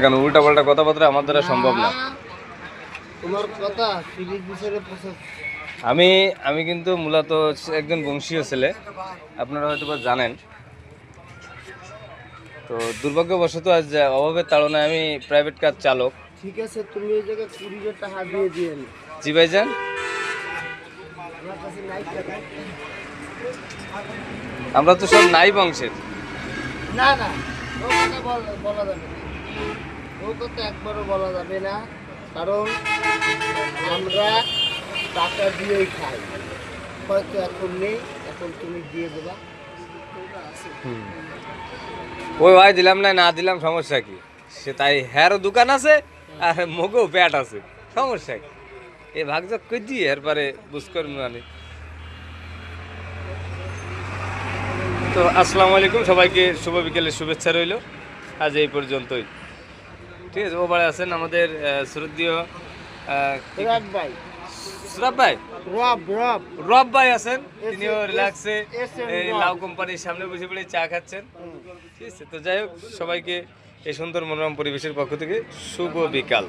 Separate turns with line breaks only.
কেন উল্টা পাল্টা কথাবার্তা আমার দ্বারা সম্ভব না।
তোমার কথা সিরিজ বিষয়ে
আমি আমি কিন্তু মূলত একজন বংশীয় ছেলে, আপনারা হয়তো বা জানেন। তো দুর্ভাগ্যবশত আজ অভাবের তাড়নায় আমি প্রাইভেট কার চালক।
ঠিক আছে, তুমি এই জায়গায় 20,000 টাকা দিয়ে দিয়েন।
জি ভাইজান,
আমার কাছে নাই টাকা।
আমরা তো সব নাই বংশের।
না না, ও কথা বলা যাবে না, ও কথা একবারও বলা যাবে না, কারণ আমরা টাকা দিয়েই খাই। হয়তো এখন নেই, এখন তুমি দিয়ে দেবা।
ওই ভাই দিলাম না দিলাম সমস্যা কি? সে তাই হ্যারও দোকান আছে আর মগেও প্যাট আছে, সমস্যা কি? এই ভাগযোগ করে দিয়ে এরপরে বুঝ করুন মানে। তো আসসালামু আলাইকুম, সবাইকে শুভ বিকেলের শুভেচ্ছা রইল। আজ এই পর্যন্তই, ঠিক আছে। ওপারে আছেন আমাদের শ্রদ্ধীয়
রব ভাই,
সুরাব ভাই,
রব
রব ভাই আছেন, তিনিও রিল্যাক্সে এই
রব।
লাউ কোম্পানির সামনে বসে বসে চা খাচ্ছেন, ঠিক আছে। তো যাই হোক, সবাইকে এই সুন্দর মনোরম পরিবেশের পক্ষ থেকে শুভ বিকাল।